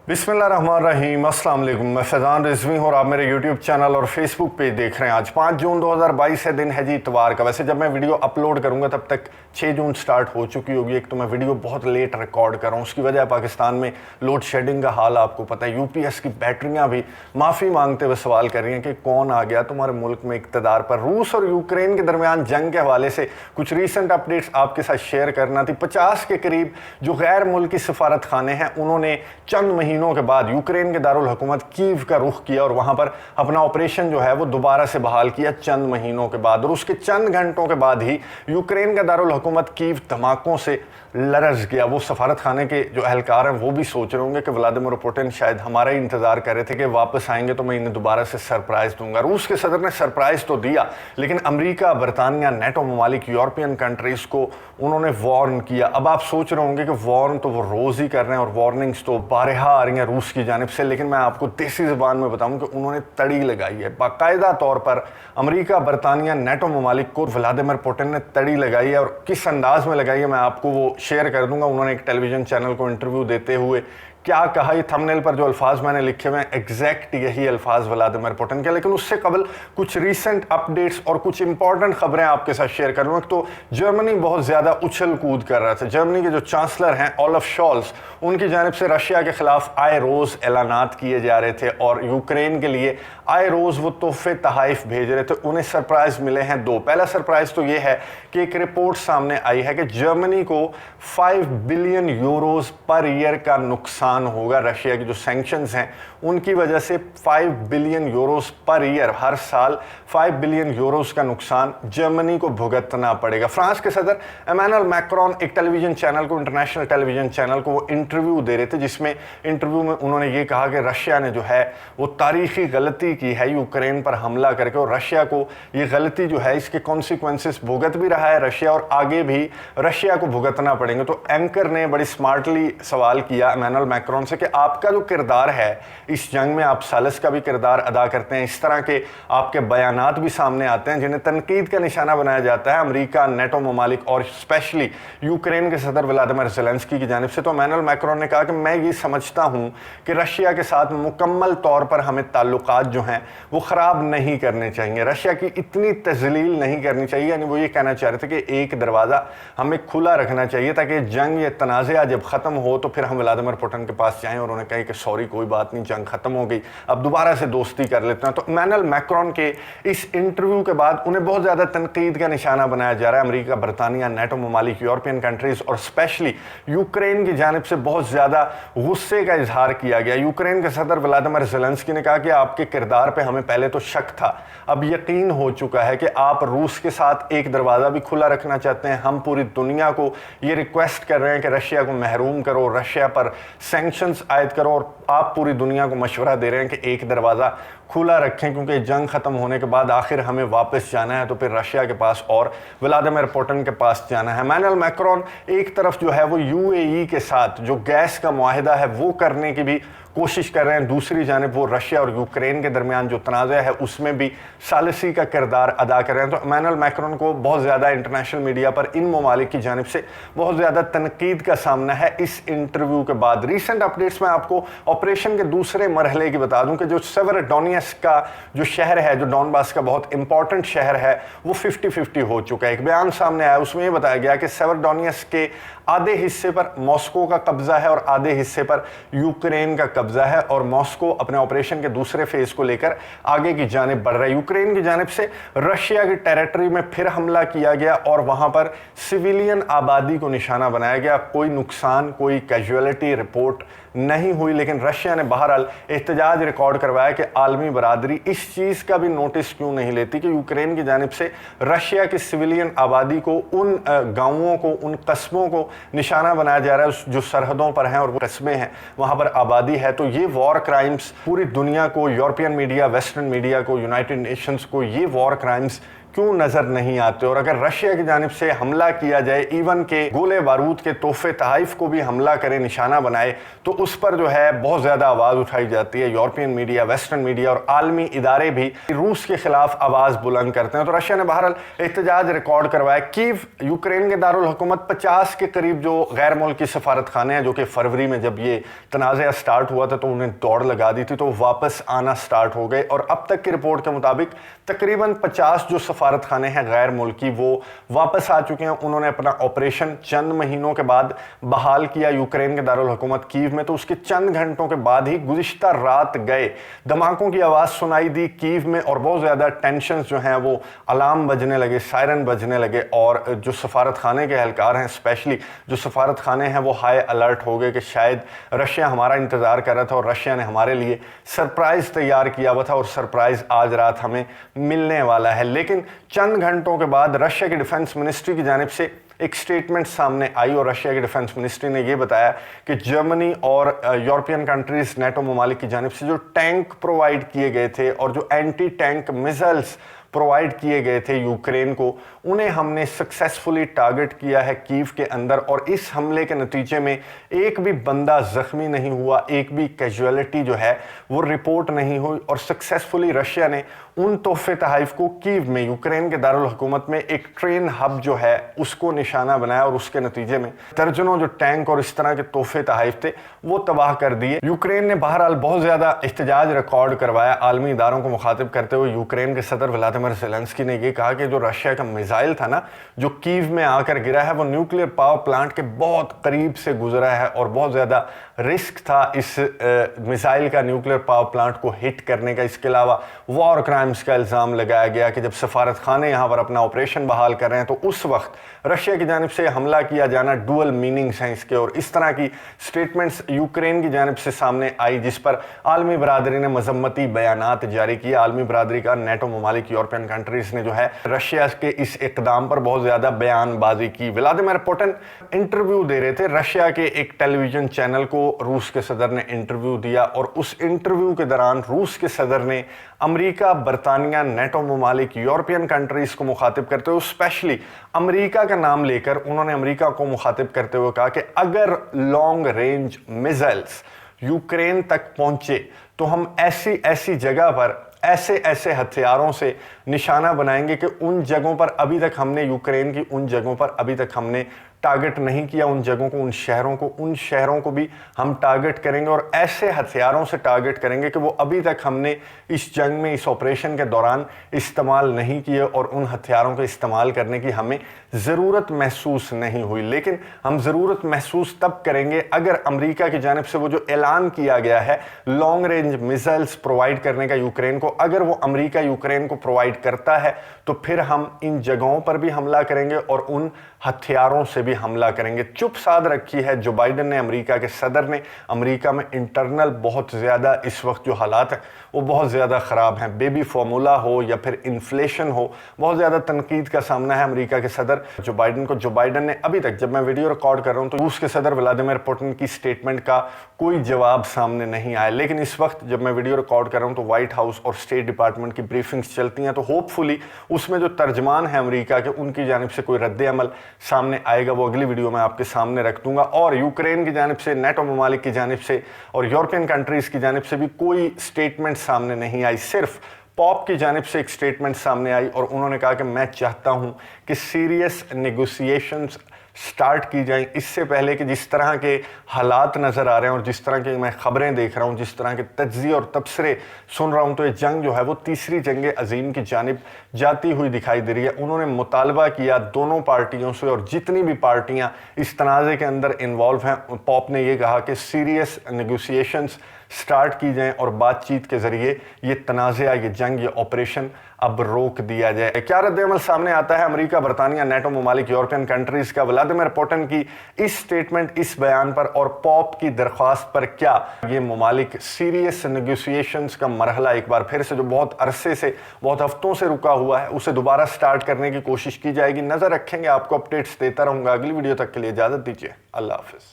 बिस्मिल्लाहिर्रहमानिर्रहीम, अस्सलाम वालेकुम। मैं फैज़ान रिजवी हूँ और आप मेरे यूट्यूब चैनल और फेसबुक पेज देख रहे हैं। आज 5 जून 2022 है, दिन है जी इतवार का। वैसे जब मैं वीडियो अपलोड करूँगा तब तक 6 जून स्टार्ट हो चुकी होगी। एक तो मैं वीडियो बहुत लेट रिकॉर्ड कर रहा हूँ, उसकी वजह पाकिस्तान में लोड शेडिंग का हाल आपको पता है। यूपीएस की बैटरियाँ भी माफ़ी मांगते हुए सवाल कर रही हैं कि कौन आ गया तुम्हारे मुल्क में इक़्तिदार पर। रूस और यूक्रेन के दरमियान जंग के हवाले से कुछ रीसेंट अपडेट्स आपके साथ शेयर करना थी। 50 के करीब जो गैर मुल्की सफारत खाने हैं उन्होंने चंद महीनों के बाद यूक्रेन के दारुल हुकूमत कीव का रुख किया और वहां पर अपना ऑपरेशन जो है वो दोबारा से बहाल किया चंद महीनों के बाद। और उसके चंद घंटों के बाद ही यूक्रेन का दारुल हुकूमत कीव धमाकों से लरज गया। वो सफारत खाने के जो अहलकार हैं वो भी सोच रहे होंगे कि व्लादिमीर पुतिन शायद हमारा ही इंतजार कर रहे थे कि वापस आएंगे तो मैं इन्हें दोबारा से सरप्राइज दूंगा। रूस के सदर ने सरप्राइज तो दिया, लेकिन अमेरिका, बरतानिया, नेटो ममालिक, यूरोपियन कंट्रीज को उन्होंने वार्न किया। अब आप सोच रहे होंगे कि वार्न तो वो रोज ही कर रहे हैं और वार्निंग्स तो बारहा आ रही हैं रूस की जानिब से, लेकिन मैं आपको देसी ज़बान में बताऊं कि उन्होंने तड़ी लगाई है। बाकायदा तौर पर अमेरिका, बरतानिया, नेटो ममालिक को व्लादिमीर पुतिन ने तड़ी लगाई है। और किस अंदाज में लगाई है मैं आपको वो शेयर कर दूंगा। उन्होंने एक टेलीविजन चैनल को इंटरव्यू देते हुए क्या कहा, ये थंबनेल पर जो अल्फाज मैंने लिखे हुए हैं एग्जैक्ट यही अल्फाज व्लादिमीर पुतिन के। लेकिन उससे कबल कुछ रीसेंट अपडेट्स और कुछ इंपॉर्टेंट खबरें आपके साथ शेयर करूँगा। तो जर्मनी बहुत ज़्यादा उछल कूद कर रहा था। जर्मनी के जो चांसलर हैं ओलाफ शॉल्स, उनकी जानिब से रशिया के खिलाफ आए रोज़ ऐलानात किए जा रहे थे और यूक्रेन के लिए आए रोज़ वो तोहफे तहाइफ भेज रहे थे। उन्हें सरप्राइज़ मिले हैं दो। पहला सरप्राइज़ तो ये है कि एक रिपोर्ट सामने आई है कि जर्मनी को 5 बिलियन यूरोज़ पर ईयर का नुकसान होगा। रशिया की जो सैंक्शंस हैं उनकी वजह से 5 बिलियन यूरोस पर ईयर, हर साल 5 बिलियन यूरोस का नुकसान जर्मनी को भुगतना पड़ेगा। फ्रांस के सदर इमैनुअल मैक्रोन एक टेलीविजन चैनल को, इंटरनेशनल टेलीविजन चैनल को वो इंटरव्यू दे रहे थे, जिसमें इंटरव्यू में उन्होंने ये कहा कि रशिया ने जो है वो तारीखी गलती की है यूक्रेन पर हमला करके, और रशिया को ये गलती जो है इसके कॉन्सिक्वेंसेस भुगत भी रहा है रशिया, और आगे भी रशिया को भुगतना पड़ेंगे। तो एंकर ने बड़ी स्मार्टली सवाल किया इमैनुअल मैक्रोन से कि आपका जो किरदार है इस जंग में, आप सालिस का भी किरदार अदा करते हैं, इस तरह के आपके बयानात भी सामने आते हैं जिन्हें तनकीद का निशाना बनाया जाता है अमेरिका, नेटो ममालिक और स्पेशली यूक्रेन के सदर व्लादिमीर ज़ेलेंस्की की जानिब से। तो इमैनुअल मैक्रोन ने कहा कि मैं ये समझता हूँ कि रशिया के साथ मुकम्मल तौर पर हमें ताल्लुकात जो हैं वो ख़राब नहीं करने चाहिए, रशिया की इतनी तज़लील नहीं करनी चाहिए। यानी वो ये कहना चाह रहे थे कि एक दरवाज़ा हमें खुला रखना चाहिए ताकि जंग या तनाज़ा जब ख़त्म हो तो फिर हम व्लादिमीर पुतिन के पास जाएं और उन्हें कहें कि सॉरी कोई बात नहीं, जंग खत्म हो गई, अब दोबारा से दोस्ती कर लेते हैं। तो इमैनुअल मैक्रोन के इस इंटरव्यू के बाद उन्हें बहुत ज़्यादा तनकीद का निशाना बनाया जा रहा है। अमेरिका, बरतानिया, नेटो ममालिक, यूरोपियन कंट्रीज़ और स्पेशली यूक्रेन की जानिब से बहुत ज़्यादा गुस्से का इजहार किया गया। यूक्रेन के सदर व्लादिमीर ज़ेलेंस्की ने कहा कि आपके किरदार पर हमें पहले तो शक था, अब यकीन हो चुका है कि आप रूस के साथ एक दरवाज़ा भी खुला रखना चाहते हैं। हम पूरी दुनिया को ये रिक्वेस्ट कर रहे हैं कि रशिया को महरूम करो, रशिया पर सैंक्शंस आयद करो, और आप पूरी दुनिया को मशवरा दे रहे हैं कि एक दरवाज़ा खुला रखें क्योंकि जंग ख़त्म होने के बाद आखिर हमें वापस जाना है तो फिर रशिया के पास और व्लादिमीर पुतिन के पास जाना है। इमैनुअल मैक्रोन एक तरफ जो है वो यूएई के साथ जो गैस का मुआहिदा है वो करने की भी कोशिश कर रहे हैं, दूसरी जानिब वो रशिया और यूक्रेन के दरमियान जो तनाज़ा है उसमें भी सालिसी का किरदार अदा कर रहे हैं। तो इमैनुअल मैक्रोन को बहुत ज़्यादा इंटरनेशनल मीडिया पर इन ममालिक की जानिब से बहुत ज़्यादा तनकीद का सामना है इस इंटरव्यू के बाद। रीसेंट अपडेट्स में आपको ऑपरेशन के दूसरे मरहले की बता दूं कि जो सेवेरोडोनेट्स्क का जो शहर है, जो डॉनबास का बहुत इंपॉर्टेंट शहर है, वो 50-50 हो चुका है। एक बयान सामने आया, उसमें ये बताया गया कि सेवेरोडोनेट्स्क के आधे हिस्से पर मॉस्को का कब्जा है और आधे हिस्से पर यूक्रेन का कब्जा है, और मॉस्को अपने ऑपरेशन के दूसरे फेज को लेकर आगे की जानिब बढ़ रहा है। यूक्रेन की जानिब से रशिया की टेरिटरी में फिर हमला किया गया और वहां पर सिविलियन आबादी को निशाना बनाया गया। कोई नुकसान, कोई कैजुअलिटी रिपोर्ट नहीं हुई, लेकिन रशिया ने बहरहाल एहतजाज रिकॉर्ड करवाया कि आलमी बरादरी इस चीज़ का भी नोटिस क्यों नहीं लेती कि यूक्रेन की जानिब से रशिया की सिविलियन आबादी को, उन गाँवों को, उन कस्बों को निशाना बनाया जा रहा है जो सरहदों पर हैं और वो कस्बे हैं, वहाँ पर आबादी है। तो ये वॉर क्राइम्स पूरी दुनिया को, यूरोपियन मीडिया, वेस्टर्न मीडिया को, यूनाइटेड नेशंस को ये वॉर क्राइम्स क्यों नजर नहीं आते, और अगर रशिया की जानिब से हमला किया जाए, इवन के गोले बारूद के तोहफे तहाइफ को भी हमला करे, निशाना बनाए, तो उस पर जो है बहुत ज्यादा आवाज उठाई जाती है। यूरोपियन मीडिया, वेस्टर्न मीडिया और आलमी इदारे भी रूस के खिलाफ आवाज बुलंद करते हैं। तो रशिया ने बहरहाल एहतजाज रिकॉर्ड करवाया। कीव यूक्रेन के दारुल हुकूमत 50 के करीब जो गैर मुल्की सफारत खाने हैं, जो कि फरवरी में जब ये तनाज़ा स्टार्ट हुआ था तो उन्हें दौड़ लगा दी थी, तो वापस आना स्टार्ट हो गए। और अब तक की रिपोर्ट के मुताबिक तकरीबन 50 जो सफारत खाने हैं गैर मुल्की वो वापस आ चुके हैं। उन्होंने अपना ऑपरेशन चंद महीनों के बाद बहाल किया यूक्रेन के दारुल हुकूमत कीव में। तो उसके चंद घंटों के बाद ही गुज़िश्ता रात गए धमाकों की आवाज़ सुनाई दी कीव में, और बहुत ज़्यादा टेंशन जो हैं वो अलार्म बजने लगे, सायरन बजने लगे, और जो सफारत खाने के एहलकार हैं, स्पेशली जो सफारत खाने हैं, वो हाई अलर्ट हो गए कि शायद रशिया हमारा इंतज़ार कर रहा था और रशिया ने हमारे लिए सरप्राइज़ तैयार किया हुआ था, और सरप्राइज़ आज रात हमें मिलने वाला है। लेकिन चंद घंटों के बाद रशिया की डिफेंस मिनिस्ट्री की जानिब से एक स्टेटमेंट सामने आई, और रशिया की डिफेंस मिनिस्ट्री ने यह बताया कि जर्मनी और यूरोपियन कंट्रीज, नेटो ममालिक की जानिब से जो टैंक प्रोवाइड किए गए थे और जो एंटी टैंक मिसाइल्स प्रोवाइड किए गए थे यूक्रेन को, उन्हें हमने सक्सेसफुली टारगेट किया है कीव के अंदर, और इस हमले के नतीजे में एक भी बंदा जख्मी नहीं हुआ, एक भी कैजुअलिटी जो है वो रिपोर्ट नहीं हुई, और सक्सेसफुली रशिया ने उन तोहफे तहाइफ को कीव में, यूक्रेन के दारुल हुकूमत में एक ट्रेन हब जो है उसको निशाना बनाया, और उसके नतीजे में दर्जनों जो टैंक और इस तरह के तोहफे तहाइफ थे वो तबाह कर दिए। यूक्रेन ने बहरहाल बहुत ज्यादा एहतजाज रिकॉर्ड करवाया आलमी इदारों को मुखातिब करते हुए। यूक्रेन के सदर व्लादिमीर ज़ेलेंस्की ने यह कहा कि जो रशिया का मिसाइल था ना, जो कीव में आकर गिरा है, वो न्यूक्लियर पावर प्लांट के बहुत करीब से गुजरा है, और बहुत ज्यादा रिस्क था इस मिसाइल का न्यूक्लियर पावर प्लांट को हिट करने का। इसके अलावा वॉर क्राइम्स का इल्ज़ाम लगाया गया कि जब सफारत खाने यहाँ पर अपना ऑपरेशन बहाल कर रहे हैं तो उस वक्त रशिया की जानिब से हमला किया जाना, डुअल मीनिंग्स हैं इसके, और इस तरह की स्टेटमेंट्स यूक्रेन की जानिब से सामने आई, जिस पर आलमी बरादरी ने मजम्मती बयानात जारी किए। आलमी बरादरी का नेटो ममालिक, यूरोपियन कंट्रीज ने जो है रशिया के इस इकदाम पर बहुत ज़्यादा बयानबाजी की। व्लादिमीर पुतिन इंटरव्यू दे रहे थे, रशिया के एक टेलीविजन चैनल को रूस के सदर ने इंटरव्यू दिया, और उस इंटरव्यू के दौरान रूस के सदर ने अमेरिका, बरतानिया, नेटो ममालिक, यूरोपियन कंट्रीज को मुखातिब करते हुए स्पेशली अमेरिका का नाम लेकर उन्होंने अमेरिका को मुखातिब करते हुए कहा कि अगर लॉन्ग रेंज मिसाइल्स यूक्रेन तक पहुंचे तो हम ऐसी ऐसी जगह पर ऐसे ऐसे हथियारों से निशाना बनाएंगे कि उन जगहों पर अभी तक हमने, यूक्रेन की उन जगहों पर अभी तक हमने टारगेट नहीं किया, उन जगहों को, उन शहरों को भी हम टारगेट करेंगे, और ऐसे हथियारों से टारगेट करेंगे कि वो अभी तक हमने इस जंग में, इस ऑपरेशन के दौरान इस्तेमाल नहीं किए, और उन हथियारों के इस्तेमाल करने की हमें ज़रूरत महसूस नहीं हुई। लेकिन हम ज़रूरत महसूस तब करेंगे अगर अमेरिका की जानिब से वो जो ऐलान किया गया है लॉन्ग रेंज मिसाइल्स प्रोवाइड करने का यूक्रेन को, अगर वो अमेरिका यूक्रेन को प्रोवाइड करता है तो फिर हम इन जगहों पर भी हमला करेंगे और उन हथियारों से भी हमला करेंगे। चुप साध रखी है जो बाइडन ने, अमेरिका के सदर ने। अमेरिका में इंटरनल बहुत ज़्यादा इस वक्त जो हालात हैं वो बहुत ज़्यादा ख़राब हैं। बेबी फार्मूला हो या फिर इन्फ्लेशन हो, बहुत ज़्यादा तनकीद का सामना है अमेरिका के सदर जो बाइडन को। जो बाइडन ने अभी तक, जब मैं वीडियो रिकॉर्ड कर रहा हूँ, तो रूस के सदर व्लादिमीर पुतिन की स्टेटमेंट का कोई जवाब सामने नहीं आया। लेकिन इस वक्त जब मैं वीडियो रिकॉर्ड कर रहा हूँ तो व्हाइट हाउस और स्टेट डिपार्टमेंट की ब्रीफिंग्स चलती हैं, तो होपफुली उसमें जो तर्जमान है अमेरिका के, उनकी जानिब से कोई रद्द अमल सामने आएगा, वो अगली वीडियो में आपके सामने रख दूंगा। और यूक्रेन की जानिब से, नेटो ममालिक की जानिब से और यूरोपियन कंट्रीज़ की जानिब से भी कोई स्टेटमेंट सामने नहीं आई। सिर्फ पॉप की जानिब से एक स्टेटमेंट सामने आई और उन्होंने कहा कि मैं चाहता हूं कि सीरियस नेगोशिएशंस स्टार्ट की जाएं, इससे पहले कि जिस तरह के हालात नज़र आ रहे हैं और जिस तरह की मैं ख़बरें देख रहा हूं, जिस तरह के तज्ज़िये और तबसरे सुन रहा हूं, तो ये जंग जो है वो तीसरी जंग अजीम की जानिब जाती हुई दिखाई दे रही है। उन्होंने मुतालबा किया दोनों पार्टियों से, और जितनी भी पार्टियां इस तनाज़े के अंदर इन्वॉल्व हैं, पॉप ने ये कहा कि सीरियस नेगोशिएशंस स्टार्ट की जाएं और बातचीत के ज़रिए ये तनाज़ा, ये जंग, ये ऑपरेशन अब रोक दिया जाए। क्या रद्द-ए-अमल सामने आता है अमेरिका, बरतानिया, नेटो ममालिक, यूरोपियन कंट्रीज़ का व्लादिमीर पुतिन की इस स्टेटमेंट, इस बयान पर और पॉप की दरख्वास्त पर? क्या ये ममालिक सीरियस नेगोशिएशंस का मरहला एक बार फिर से, जो बहुत अरसे से, बहुत हफ्तों से रुका हुआ है, उसे दोबारा स्टार्ट करने की कोशिश की जाएगी? नज़र रखेंगे, आपको अपडेट्स देता रहूँगा। अगली वीडियो तक के लिए इजाज़त दीजिए। अल्लाह हाफ़िज़।